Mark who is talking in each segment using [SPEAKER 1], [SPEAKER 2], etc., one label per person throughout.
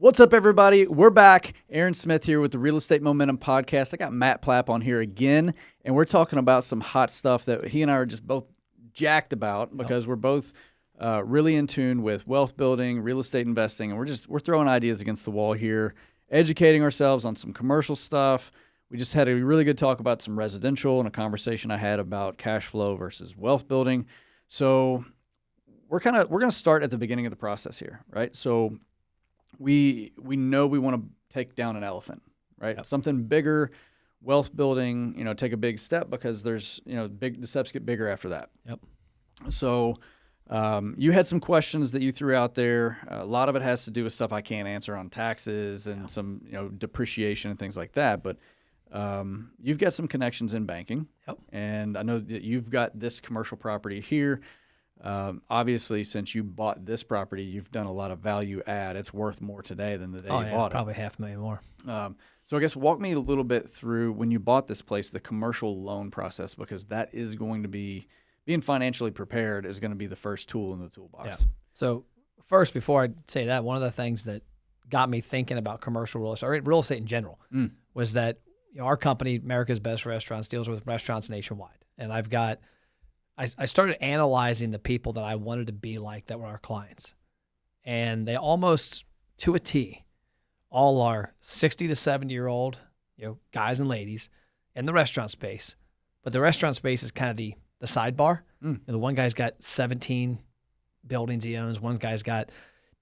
[SPEAKER 1] What's up, everybody? We're back. Aaron Smith here with the Real Estate Momentum Podcast. I got Matt Plapp on here again, and we're talking about some hot stuff that he and I are just both jacked about because we're both really in tune with wealth building, real estate investing, and we're throwing ideas against the wall here, educating ourselves on some commercial stuff. We just had a really good talk about some residential and a conversation I had about cash flow versus wealth building. So we're going to start at the beginning of the process here, right? So we know we want to take down an elephant, right? Yep. Something bigger, wealth building, take a big step because there's, the steps get bigger after that.
[SPEAKER 2] Yep.
[SPEAKER 1] So you had some questions that you threw out there. A lot of it has to do with stuff I can't answer on taxes and some, depreciation and things like that. But you've got some connections in banking.
[SPEAKER 2] Yep.
[SPEAKER 1] And I know that you've got this commercial property here. Obviously, since you bought this property, you've done a lot of value add. It's worth more today than the day you bought it.
[SPEAKER 2] Probably $500,000 more.
[SPEAKER 1] So I guess walk me a little bit through when you bought this place, the commercial loan process, because that is going to be, being financially prepared is going to be the first tool in the toolbox.
[SPEAKER 2] Yeah. So first, before I say that, one of the things that got me thinking about commercial real estate, or real estate in general, was that our company, America's Best Restaurants, deals with restaurants nationwide. And I started analyzing the people that I wanted to be like that were our clients. And they almost, to a T, all are 60 to 70-year-old, guys and ladies in the restaurant space. But the restaurant space is kind of the sidebar. The one guy's got 17 buildings he owns. One guy's got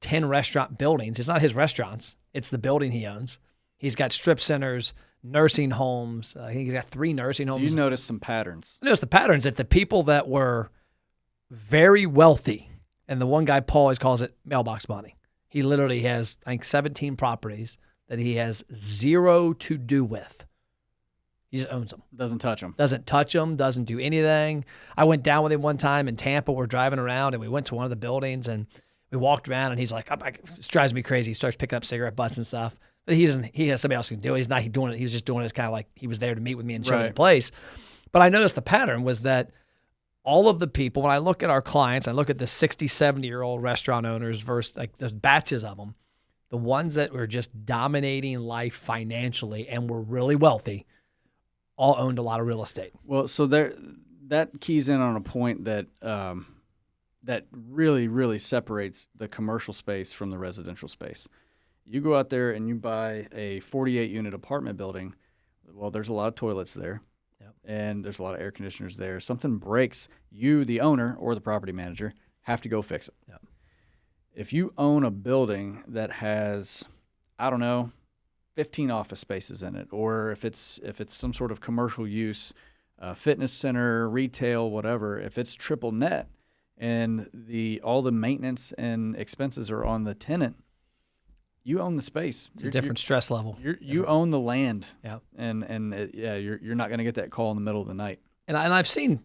[SPEAKER 2] 10 restaurant buildings. It's not his restaurants. It's the building he owns. He's got strip centers, nursing homes. I think he's got 3 nursing homes.
[SPEAKER 1] So you noticed some patterns.
[SPEAKER 2] I noticed the patterns that the people that were very wealthy, and the one guy, Paul, always calls it mailbox money. He literally has, I think, 17 properties that he has zero to do with. He just owns them.
[SPEAKER 1] Doesn't touch them.
[SPEAKER 2] Doesn't touch them, doesn't do anything. I went down with him one time in Tampa. We're driving around, and we went to one of the buildings, and we walked around, and he's like, this drives me crazy. He starts picking up cigarette butts and stuff. But he has somebody else who can do it. He's not doing it. He was just doing it as kind of like he was there to meet with me and show me the place. But I noticed the pattern was that all of the people, when I look at our clients, I look at the 60, 70-year-old restaurant owners versus like there's batches of them, the ones that were just dominating life financially and were really wealthy, all owned a lot of real estate.
[SPEAKER 1] Well, so that keys in on a point that that really, really separates the commercial space from the residential space. You go out there and you buy a 48-unit apartment building. Well, there's a lot of toilets there, and there's a lot of air conditioners there. Something breaks, you, the owner or the property manager, have to go fix it.
[SPEAKER 2] Yep.
[SPEAKER 1] If you own a building that has, 15 office spaces in it, or if it's some sort of commercial use, fitness center, retail, whatever, if it's triple net and all the maintenance and expenses are on the tenant, you own the space.
[SPEAKER 2] It's a different stress level.
[SPEAKER 1] You own the land.
[SPEAKER 2] Yeah.
[SPEAKER 1] You're not going to get that call in the middle of the night.
[SPEAKER 2] And I've seen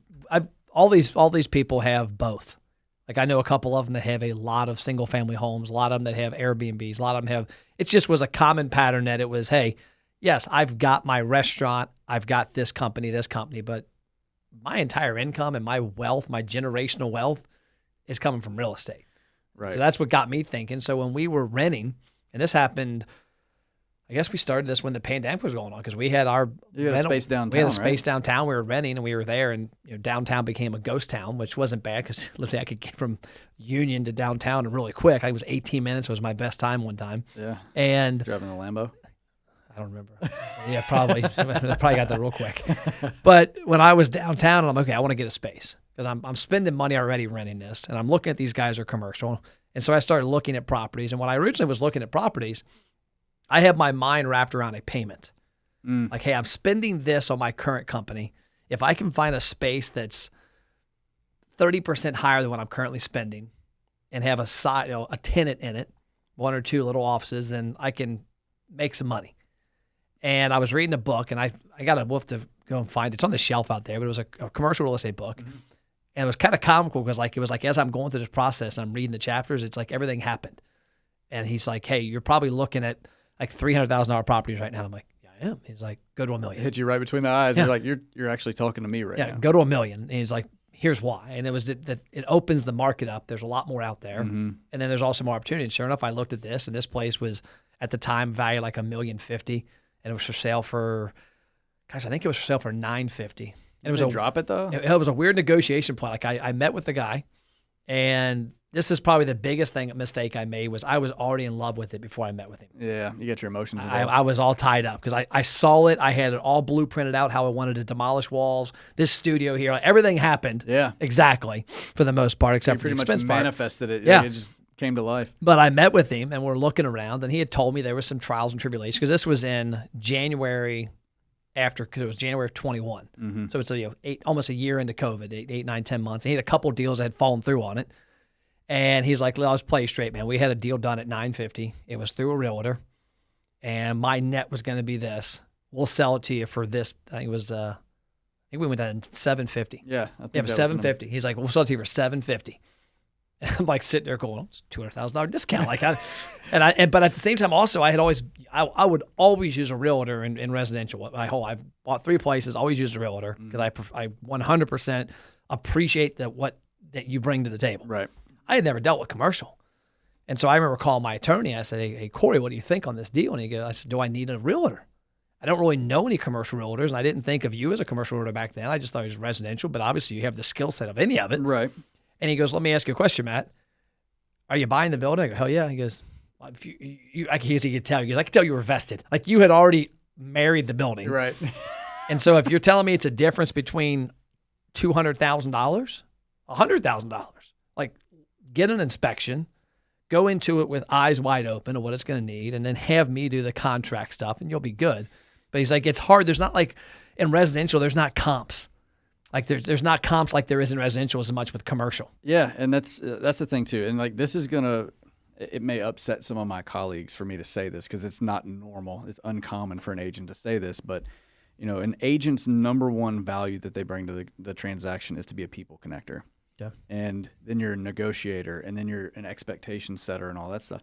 [SPEAKER 2] all these people have both. Like I know a couple of them that have a lot of single family homes, a lot of them that have Airbnbs, a lot of them have. It just was a common pattern that it was, hey, yes, I've got my restaurant, I've got this company, but my entire income and my wealth, my generational wealth, is coming from real estate.
[SPEAKER 1] Right.
[SPEAKER 2] So that's what got me thinking. So when we were renting. And this happened, I guess we started this when the pandemic was going on because we had our
[SPEAKER 1] space downtown.
[SPEAKER 2] We had a space downtown. We were renting and we were there, and downtown became a ghost town, which wasn't bad because literally I could get from Union to downtown really quick. I think it was 18 minutes. It was my best time one time.
[SPEAKER 1] Yeah.
[SPEAKER 2] And
[SPEAKER 1] driving the Lambo.
[SPEAKER 2] I don't remember. Yeah, probably. I probably got there real quick. But when I was downtown, I'm okay. I want to get a space because I'm spending money already renting this, and I'm looking at these guys are commercial. And so I started looking at properties. And when I originally was looking at properties, I had my mind wrapped around a payment. Like, hey, I'm spending this on my current company. If I can find a space that's 30% higher than what I'm currently spending and have a tenant in it, 1 or 2 little offices, then I can make some money. And I was reading a book, and I got a wolf to go and find it. It's on the shelf out there, but it was a commercial real estate book. Mm-hmm. And it was kind of comical because it was like as I'm going through this process and I'm reading the chapters, it's like everything happened. And he's like, hey, you're probably looking at like $300,000 properties right now. And I'm like, yeah, I am. He's like, go to $1 million.
[SPEAKER 1] Hit you right between the eyes.
[SPEAKER 2] Yeah.
[SPEAKER 1] He's like, you're actually talking to me right now.
[SPEAKER 2] Go to $1 million. And he's like, here's why. And it was that it opens the market up. There's a lot more out there. Mm-hmm. And then there's also more opportunity. And sure enough, I looked at this, and this place was at the time valued like $1,050,000, and it was for sale for, gosh, I think it was for sale for $950,000. And it was
[SPEAKER 1] drop it though.
[SPEAKER 2] It was a weird negotiation point. Like I met with the guy, and this is probably the biggest mistake I made was I was already in love with it before I met with him.
[SPEAKER 1] Yeah, you get your emotions involved.
[SPEAKER 2] I was all tied up because I saw it. I had it all blueprinted out how I wanted to demolish walls. This studio here, everything happened.
[SPEAKER 1] Yeah,
[SPEAKER 2] exactly for the most part, except for the expense
[SPEAKER 1] pretty much
[SPEAKER 2] part.
[SPEAKER 1] Manifested it.
[SPEAKER 2] Yeah,
[SPEAKER 1] it just came to life.
[SPEAKER 2] But I met with him and we're looking around, and he had told me there was some trials and tribulations because this was in January. Because it was January of 21.
[SPEAKER 1] Mm-hmm.
[SPEAKER 2] So it's almost a year into COVID, 8, 9, 10 months. And he had a couple of deals that had fallen through on it. And he's like, let's play straight, man. We had a deal done at $950. It was through a realtor. And my net was going to be this. We'll sell it to you for this. I think it was, I think we went down to $750.
[SPEAKER 1] Yeah. I think
[SPEAKER 2] it was $750. He's like, we'll sell it to you for $750. And I'm like sitting there going, it's $200,000 discount. Like, but at the same time, also, I would always use a realtor in residential. I've bought 3 places, always used a realtor because I 100% appreciate that you bring to the table.
[SPEAKER 1] Right.
[SPEAKER 2] I had never dealt with commercial. And so I remember calling my attorney. I said, hey, Corey, what do you think on this deal? And I said, do I need a realtor? I don't really know any commercial realtors, and I didn't think of you as a commercial realtor back then. I just thought it was residential, but obviously you have the skill set of any of it.
[SPEAKER 1] Right.
[SPEAKER 2] And he goes, let me ask you a question, Matt. Are you buying the building? I go, hell yeah. He goes, well, if he could tell. He goes, I could tell you were vested. Like you had already married the building.
[SPEAKER 1] Right.
[SPEAKER 2] And so if you're telling me it's a difference between $200,000, $100,000, like get an inspection, go into it with eyes wide open of what it's going to need, and then have me do the contract stuff, and you'll be good. But he's like, it's hard. There's not like in residential, there's not comps. Like there's not comps like there is in residential as much with commercial.
[SPEAKER 1] Yeah, and that's the thing too. And like this is it may upset some of my colleagues for me to say this because it's not normal. It's uncommon for an agent to say this, but an agent's number one value that they bring to the transaction is to be a people connector.
[SPEAKER 2] Yeah.
[SPEAKER 1] And then you're a negotiator, and then you're an expectation setter and all that stuff.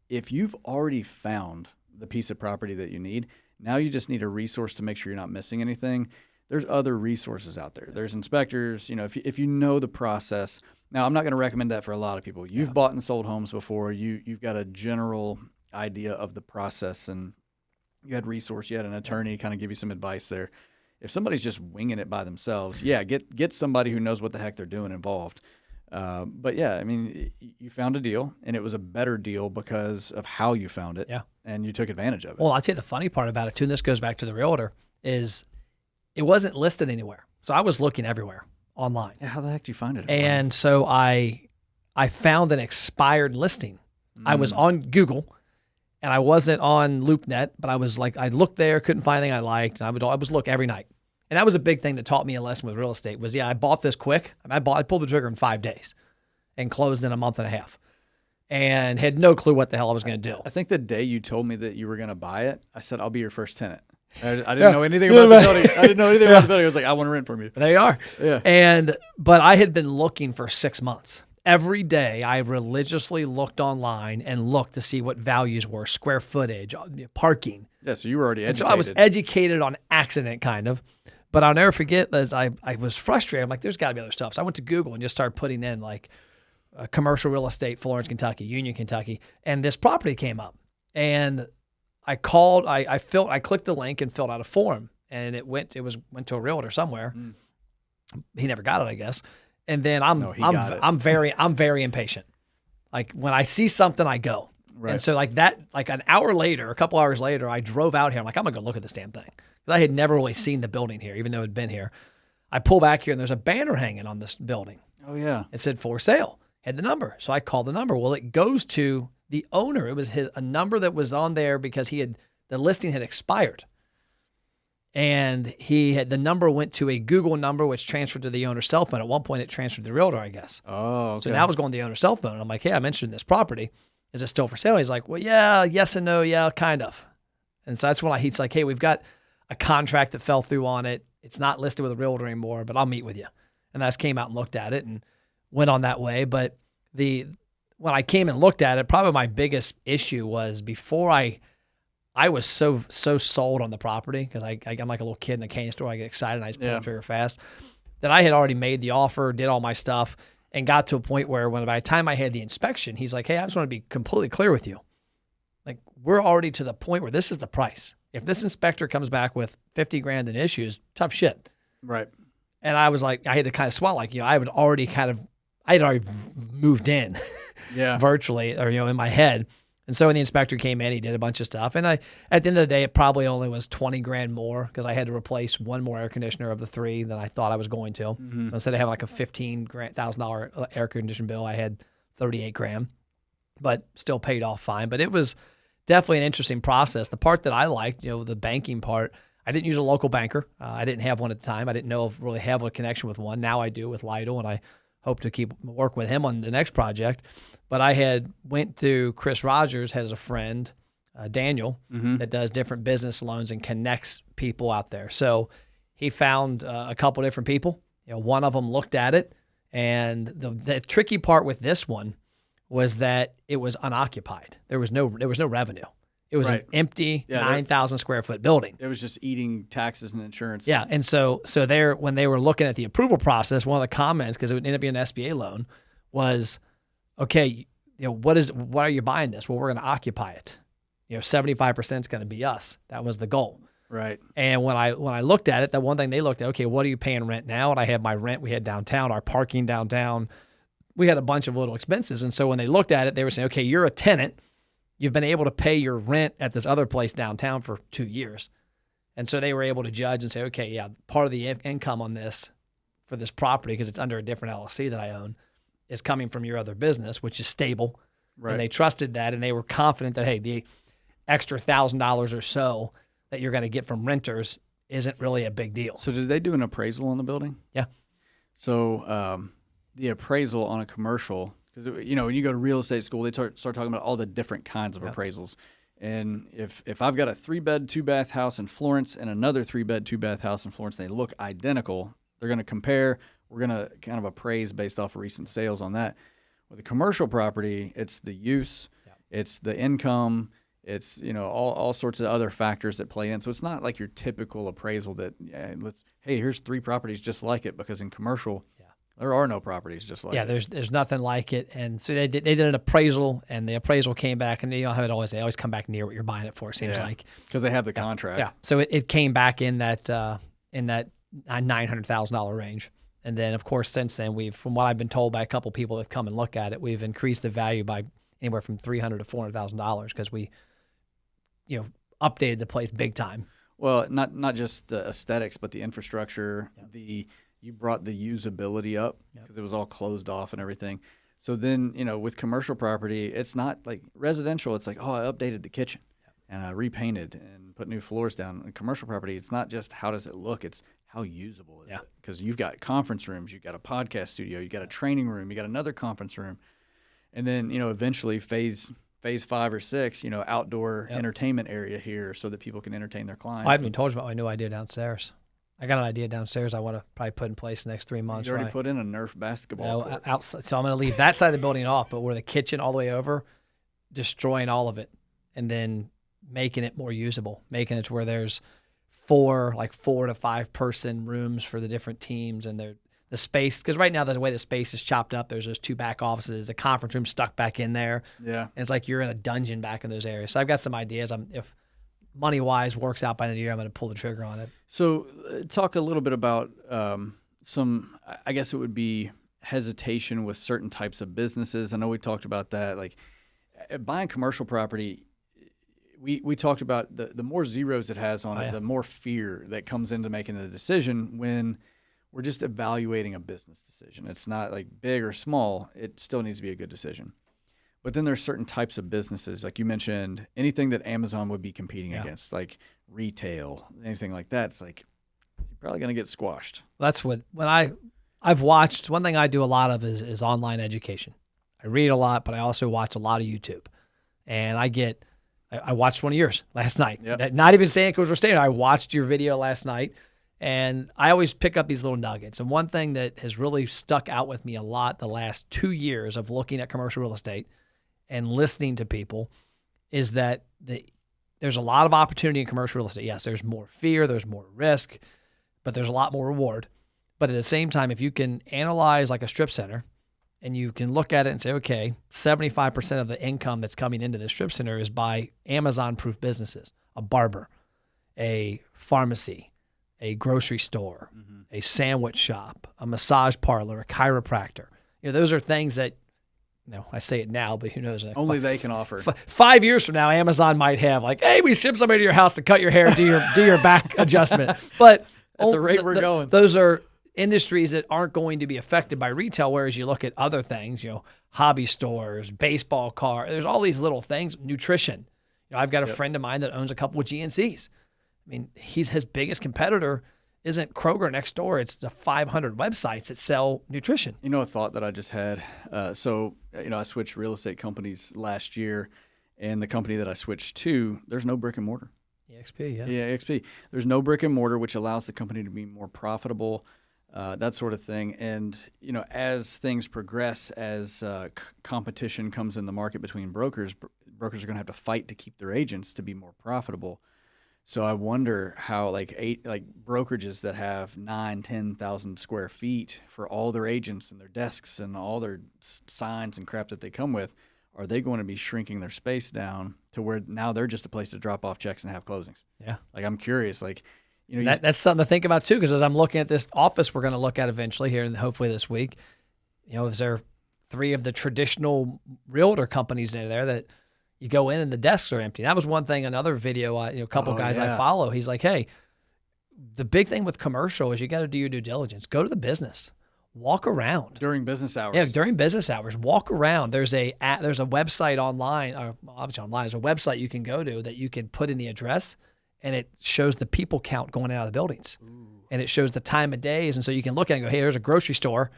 [SPEAKER 1] If you've already found the piece of property that you need, now you just need a resource to make sure you're not missing anything. There's other resources out there. There's inspectors, if you know the process. Now, I'm not going to recommend that for a lot of people. You've bought and sold homes before. You've got a general idea of the process, and you had an attorney kind of give you some advice there. If somebody's just winging it by themselves, get somebody who knows what the heck they're doing involved. But yeah, I mean, you found a deal, and it was a better deal because of how you found it.
[SPEAKER 2] Yeah.
[SPEAKER 1] And you took advantage of it.
[SPEAKER 2] Well, I'll tell you the funny part about it too, and this goes back to the realtor, is it wasn't listed anywhere. So I was looking everywhere online.
[SPEAKER 1] Yeah, how the heck did you find it?
[SPEAKER 2] And so I found an expired listing. I was on Google, and I wasn't on LoopNet, but I was like, I looked there, couldn't find anything I liked, and I would look every night. And that was a big thing that taught me a lesson with real estate was, I bought this quick. I pulled the trigger in 5 days and closed in a month and a half and had no clue what the hell I was going to do.
[SPEAKER 1] I think the day you told me that you were going to buy it, I said, I'll be your first tenant. I didn't know anything about the building. I didn't know anything about the building. I was like, I want to rent from you.
[SPEAKER 2] There you are.
[SPEAKER 1] Yeah.
[SPEAKER 2] But I had been looking for 6 months. Every day I religiously looked online and looked to see what values were, square footage, parking.
[SPEAKER 1] Yeah, so you were already educated.
[SPEAKER 2] So I was educated on accident kind of. But I'll never forget as I was frustrated. I'm like, there's got to be other stuff. So I went to Google and just started putting in like commercial real estate, Florence, Kentucky, Union, Kentucky. And this property came up. And I called, I clicked the link and filled out a form, and it went to a realtor somewhere. He never got it, I guess. And then I'm very impatient. Like when I see something, I go. Right. And so like an hour later, a couple hours later, I drove out here. I'm like, I'm gonna go look at this damn thing. Because I had never really seen the building here, even though it had been here. I pull back here and there's a banner hanging on this building.
[SPEAKER 1] Oh yeah.
[SPEAKER 2] It said for sale. Had the number. So I called the number. Well, it goes to the owner. It was a number that was on there because the listing had expired. And the number went to a Google number, which transferred to the owner's cell phone. At one point, it transferred to the realtor, I guess.
[SPEAKER 1] Oh, okay.
[SPEAKER 2] So now it was going to the owner's cell phone. And I'm like, hey, I mentioned this property. Is it still for sale? He's like, well, yeah, yes and no, yeah, kind of. And so that's when he's like, hey, we've got a contract that fell through on it. It's not listed with a realtor anymore, but I'll meet with you. And I just came out and looked at it and went on that way. But when I came and looked at it, probably my biggest issue was before I was so sold on the property because I'm like a little kid in a candy store. I get excited and I just pull the trigger fast. That I had already made the offer, did all my stuff, and got to a point where by the time I had the inspection, he's like, hey, I just want to be completely clear with you. Like, we're already to the point where this is the price. If this inspector comes back with 50 grand in issues, tough shit.
[SPEAKER 1] Right.
[SPEAKER 2] And I was like, I had to kind of swallow, like, I had already moved in virtually, or, in my head. And so when the inspector came in, he did a bunch of stuff. And at the end of the day, it probably only was 20 grand more because I had to replace one more air conditioner of the 3 than I thought I was going to. Mm-hmm. So instead of having like a $15,000 air conditioner bill, I had 38 grand, but still paid off fine. But it was definitely an interesting process. The part that I liked, the banking part, I didn't use a local banker. I didn't have one at the time. I didn't really have a connection with one. Now I do with Lytle, and I hope to work with him on the next project. But I went to Chris Rogers, has a friend, Daniel, that does different business loans and connects people out there. So he found a couple different people. One of them looked at it, and the tricky part with this one was that it was unoccupied. There was no revenue. It was an empty 9,000 square foot building.
[SPEAKER 1] It was just eating taxes and insurance.
[SPEAKER 2] Yeah, and so when they were looking at the approval process, one of the comments, because it would end up being an SBA loan, was, okay, what are you buying this? Well, we're going to occupy it. 75% is going to be us. That was the goal.
[SPEAKER 1] Right.
[SPEAKER 2] And when I looked at it, the one thing they looked at, okay, what are you paying rent now? And I had my rent. We had downtown, our parking downtown. We had a bunch of little expenses. And so when they looked at it, they were saying, okay, you're a tenant. You've been able to pay your rent at this other place downtown for 2 years. And so they were able to judge and say, okay, yeah, part of the income on this for this property, because it's under a different LLC that I own, is coming from your other business, which is stable. Right. And they trusted that, and they were confident that, hey, the extra $1,000 or so that you're going to get from renters isn't really a big deal.
[SPEAKER 1] So did they do an appraisal on the building?
[SPEAKER 2] Yeah.
[SPEAKER 1] So the appraisal on a commercial, because when you go to real estate school, they start talking about all the different kinds of appraisals. And if I've got a 3-bed, 2-bath house in Florence and another 3-bed, 2-bath house in Florence, and they look identical, they're going to compare. We're going to kind of appraise based off of recent sales on that. With a commercial property, it's the use, it's the income, it's all sorts of other factors that play in. So it's not like your typical appraisal that here's 3 properties just like it, because in commercial, there are no properties just like it.
[SPEAKER 2] Yeah, there's nothing like it. And so they did an appraisal, and the appraisal came back, and how it always, they always come back near what you're buying it for, it seems like.
[SPEAKER 1] Because they have the contract.
[SPEAKER 2] Yeah. So it came back in that $900,000 range. And then, of course, since then, from what I've been told by a couple people that have come and look at it, we've increased the value by anywhere from $300,000 to $400,000 because we, updated the place big time.
[SPEAKER 1] Well, not just the aesthetics, but the infrastructure. You brought the usability up because it was all closed off and everything. So then, with commercial property, it's not like residential. It's like, oh, I updated the kitchen and I repainted and put new floors down. In commercial property, it's not just how does it look, it's how usable is it? Because you've got conference rooms, you've got a podcast studio, you've got a training room, you got another conference room. And then, eventually phase 5 or 6, outdoor entertainment area here so that people can entertain their clients.
[SPEAKER 2] I haven't even told you about my new idea downstairs. I got an idea downstairs I want to probably put in place the next 3 months.
[SPEAKER 1] You already put in a Nerf basketball court.
[SPEAKER 2] Outside, so I'm going to leave that side of the building off, but where the kitchen all the way over, destroying all of it, and then making it more usable, making it to where there's 4 to 5 person rooms for the different teams, and the space, because right now the way the space is chopped up, there's those 2 back offices, a conference room stuck back in there. Yeah, and it's like you're in a dungeon back in those areas. So I've got some ideas. If money-wise works out by the end of the year, I'm going to pull the trigger on it.
[SPEAKER 1] So talk a little bit about some, I guess it would be hesitation with certain types of businesses. I know we talked about that. Like buying commercial property, we talked about the more zeros it has on it, the more fear that comes into making a decision when we're just evaluating a business decision. It's not like big or small. It still needs to be a good decision. But then there's certain types of businesses, like you mentioned, anything that Amazon would be competing against, like retail, anything like that. It's like you're probably going to get squashed.
[SPEAKER 2] That's when I've watched. One thing I do a lot of is online education. I read a lot, but I also watch a lot of YouTube. And I watched one of yours last night. Yep. Not even saying because we're staying. I watched your video last night, and I always pick up these little nuggets. And one thing that has really stuck out with me a lot the last 2 years of looking at commercial real estate and listening to people is that there's a lot of opportunity in commercial real estate. Yes, there's more fear, there's more risk, but there's a lot more reward. But at the same time, if you can analyze like a strip center And you can look at it and say, okay, 75% of the income that's coming into this strip center is by Amazon-proof businesses, a barber, a pharmacy, a grocery store, a sandwich shop, a massage parlor, a chiropractor. Those are things that, I say it now, but who knows?
[SPEAKER 1] Only they can offer.
[SPEAKER 2] 5 years from now, Amazon might have like, hey, we ship somebody to your house to cut your hair, do your back adjustment. But
[SPEAKER 1] at the rate we're going,
[SPEAKER 2] those are industries that aren't going to be affected by retail, whereas you look at other things, hobby stores, baseball car, there's all these little things, nutrition. I've got a friend of mine that owns a couple of GNCs. I mean, his biggest competitor isn't Kroger next door. It's the 500 websites that sell nutrition.
[SPEAKER 1] A thought that I just had. I switched real estate companies last year, and the company that I switched to, there's no brick and mortar.
[SPEAKER 2] EXP, yeah.
[SPEAKER 1] Yeah, EXP. There's no brick and mortar, which allows the company to be more profitable. That sort of thing. And, as things progress, as competition comes in the market between brokers are going to have to fight to keep their agents to be more profitable. So I wonder how brokerages that have 10,000 square feet for all their agents and their desks and all their signs and crap that they come with, are they going to be shrinking their space down to where now they're just a place to drop off checks and have closings?
[SPEAKER 2] Yeah.
[SPEAKER 1] I'm curious,
[SPEAKER 2] that's something to think about too, because as I'm looking at this office we're going to look at eventually here and hopefully this week, is there 3 of the traditional realtor companies in there that you go in and the desks are empty? That was one thing, another video, a couple guys I follow, he's like, hey, the big thing with commercial is you got to do your due diligence. Go to the business. Walk around.
[SPEAKER 1] During business hours.
[SPEAKER 2] Yeah, during business hours. Walk around. There's a website online, or obviously online, there's a website you can go to that you can put in the address, and it shows the people count going out of the buildings. Ooh. And it shows the time of days. And so you can look at it and go, hey, there's a grocery store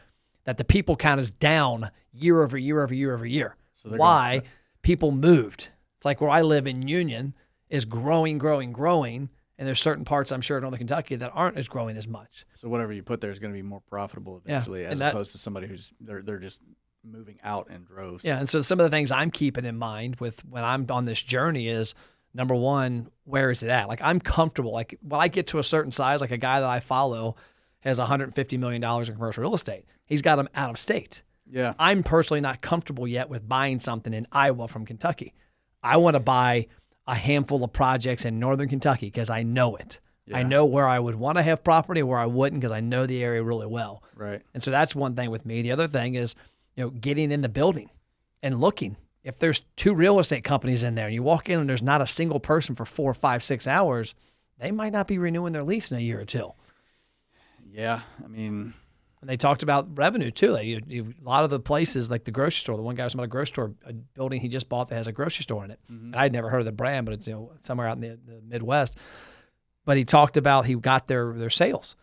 [SPEAKER 2] that the people count is down year over year over year over year. So why? People moved. It's like where I live in Union is growing, and there's certain parts, I'm sure, in Northern Kentucky that aren't as growing as much.
[SPEAKER 1] So whatever you put there is going to be more profitable eventually, as opposed to somebody who's they're just moving out in droves.
[SPEAKER 2] Yeah, and so some of the things I'm keeping in mind with when I'm on this journey is, number one, where is it at? Like, I'm comfortable. Like, when I get to a certain size, like a guy that I follow has $150 million in commercial real estate. He's got them out of state.
[SPEAKER 1] Yeah.
[SPEAKER 2] I'm personally not comfortable yet with buying something in Iowa from Kentucky. I want to buy a handful of projects in Northern Kentucky because I know it. Yeah. I know where I would want to have property, where I wouldn't, because I know the area really well.
[SPEAKER 1] Right.
[SPEAKER 2] And so that's one thing with me. The other thing is, getting in the building and looking. If there's 2 real estate companies in there and you walk in and there's not a single person for 4, 5, 6 hours, they might not be renewing their lease in a year or 2.
[SPEAKER 1] Yeah. I mean,
[SPEAKER 2] and they talked about revenue too. Like a lot of the places, like the grocery store, the one guy was about a grocery store, a building he just bought that has a grocery store in it. Mm-hmm. I'd never heard of the brand, but it's somewhere out in the Midwest. But he talked about he got their sales,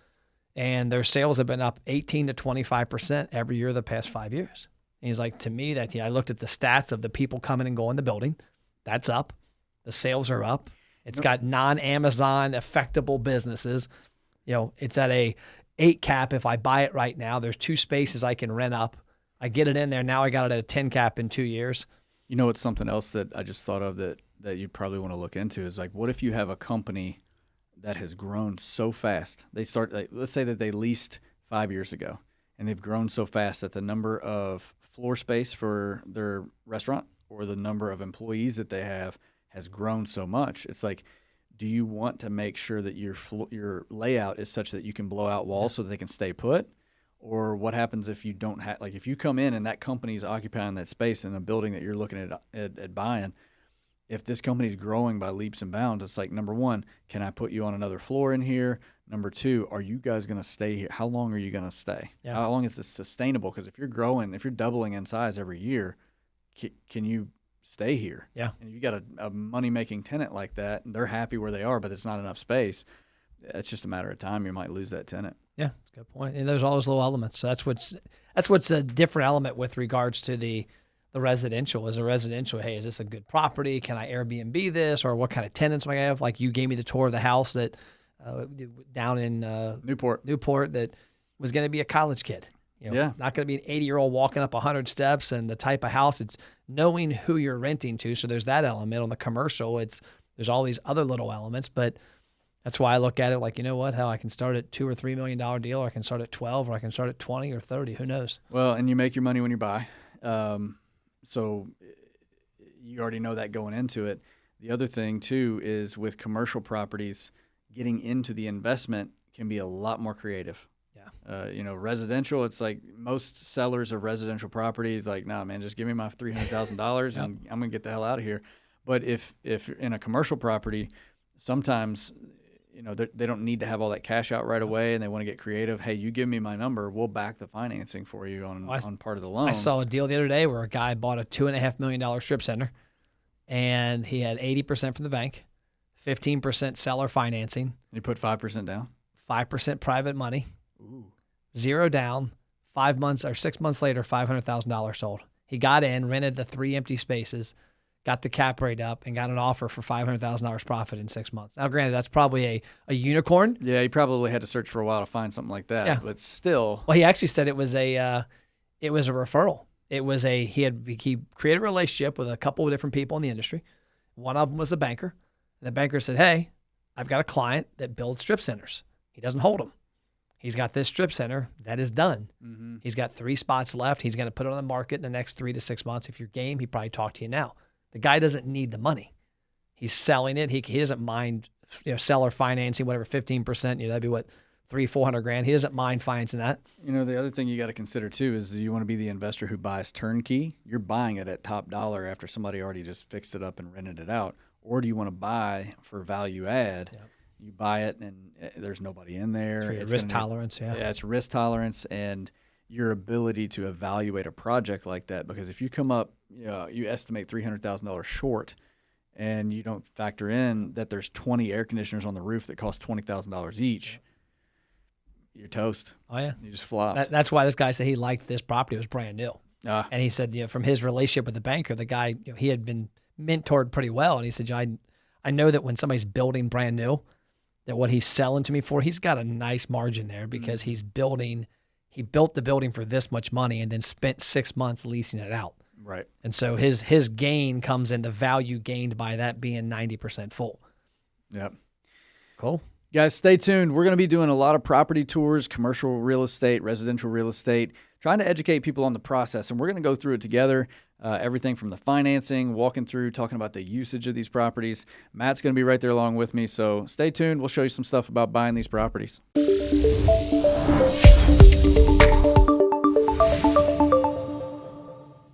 [SPEAKER 2] and their sales have been up 18 to 25% every year the past 5 years. And he's like, to me, I looked at the stats of the people coming and going in the building. That's up. The sales are up. It's got non-Amazon affectable businesses. It's at a 8 cap. If I buy it right now, there's 2 spaces I can rent up. I get it in there. Now I got it at a 10 cap in 2 years.
[SPEAKER 1] It's something else that I just thought of that you probably want to look into is like, what if you have a company that has grown so fast? They start, let's say that they leased 5 years ago, and they've grown so fast that the number of floor space for their restaurant or the number of employees that they have has grown so much. It's like, do you want to make sure that your layout is such that you can blow out walls so that they can stay put? Or what happens if you don't have, if you come in and that company's occupying that space in a building that you're looking at buying, if this company's growing by leaps and bounds, it's like, number one, can I put you on another floor in here? Number two, are you guys going to stay here? How long are you going to stay? Yeah. How long is this sustainable? Because if you're growing, if you're doubling in size every year, can you stay here?
[SPEAKER 2] Yeah.
[SPEAKER 1] And if you got a money-making tenant like that, and they're happy where they are, but it's not enough space, it's just a matter of time. You might lose that tenant.
[SPEAKER 2] Yeah, that's a good point. And there's all those little elements. So that's what's a different element with regards to the residential. Is a residential, hey, is this a good property? Can I Airbnb this? Or what kind of tenants do I have? Like you gave me the tour of the house that down in Newport that was going to be a college kid. Not going to be an 80-year-old walking up 100 steps, and the type of house. It's knowing who you're renting to. So there's that element. On the commercial, there's all these other little elements. But That's why I look at it like, you know what, hell, I can start at $2 or $3 million deal, or I can start at 12, or I can start at 20 or 30. Who knows?
[SPEAKER 1] Well, and you make your money when you buy. So you already know that going into it. The other thing, too, is with commercial properties, getting into the investment can be a lot more creative.
[SPEAKER 2] Yeah.
[SPEAKER 1] Residential, it's like most sellers of residential properties like, nah, man, just give me my $300,000 and I'm going to get the hell out of here. But if in a commercial property, sometimes, they don't need to have all that cash out right away and they want to get creative. Hey, you give me my number, we'll back the financing for you on part of the loan.
[SPEAKER 2] I saw a deal the other day where a guy bought a $2.5 million strip center, and he had 80% from the bank, 15% seller financing.
[SPEAKER 1] You put 5% down?
[SPEAKER 2] 5% private money.
[SPEAKER 1] Ooh.
[SPEAKER 2] 0 down, 5 months or 6 months later, $500,000 sold. He got in, rented the 3 empty spaces, got the cap rate up, and got an offer for $500,000 profit in 6 months. Now, granted, that's probably a unicorn.
[SPEAKER 1] Yeah, he probably had to search for a while to find something like that.
[SPEAKER 2] Yeah.
[SPEAKER 1] But still.
[SPEAKER 2] Well, he actually said it was a referral. It was he created a relationship with a couple of different people in the industry. One of them was a banker. And the banker said, hey, I've got a client that builds strip centers. He doesn't hold them. He's got this strip center that is done. Mm-hmm. He's got 3 spots left. He's going to put it on the market in the next 3 to 6 months. If you're game, he'd probably talk to you now. The guy doesn't need the money. He's selling it. He doesn't mind, seller financing, whatever, 15%. That'd be what, $300,000-$400,000. He doesn't mind financing that.
[SPEAKER 1] The other thing you got to consider too is you want to be the investor who buys turnkey. You're buying it at top dollar after somebody already just fixed it up and rented it out. Or do you want to buy for value add? Yep. You buy it and there's nobody in there.
[SPEAKER 2] It's risk tolerance. Yeah,
[SPEAKER 1] it's risk tolerance and your ability to evaluate a project like that. Because if you come up, you estimate $300,000 short, and you don't factor in that there's 20 air conditioners on the roof that cost $20,000 each, you're toast.
[SPEAKER 2] Oh yeah,
[SPEAKER 1] you just flopped.
[SPEAKER 2] That's why this guy said he liked this property. It was brand new, and he said, from his relationship with the banker, the guy, he had been mentored pretty well, and he said, I know that when somebody's building brand new, that what he's selling to me for, he's got a nice margin there because he built the building for this much money and then spent 6 months leasing it out.
[SPEAKER 1] Right.
[SPEAKER 2] And so his gain comes in the value gained by that being 90% full.
[SPEAKER 1] Yep.
[SPEAKER 2] Cool.
[SPEAKER 1] Guys, stay tuned. We're going to be doing a lot of property tours, commercial real estate, residential real estate, trying to educate people on the process. And we're going to go through it together, everything from the financing, walking through, talking about the usage of these properties. Matt's going to be right there along with me. So stay tuned. We'll show you some stuff about buying these properties.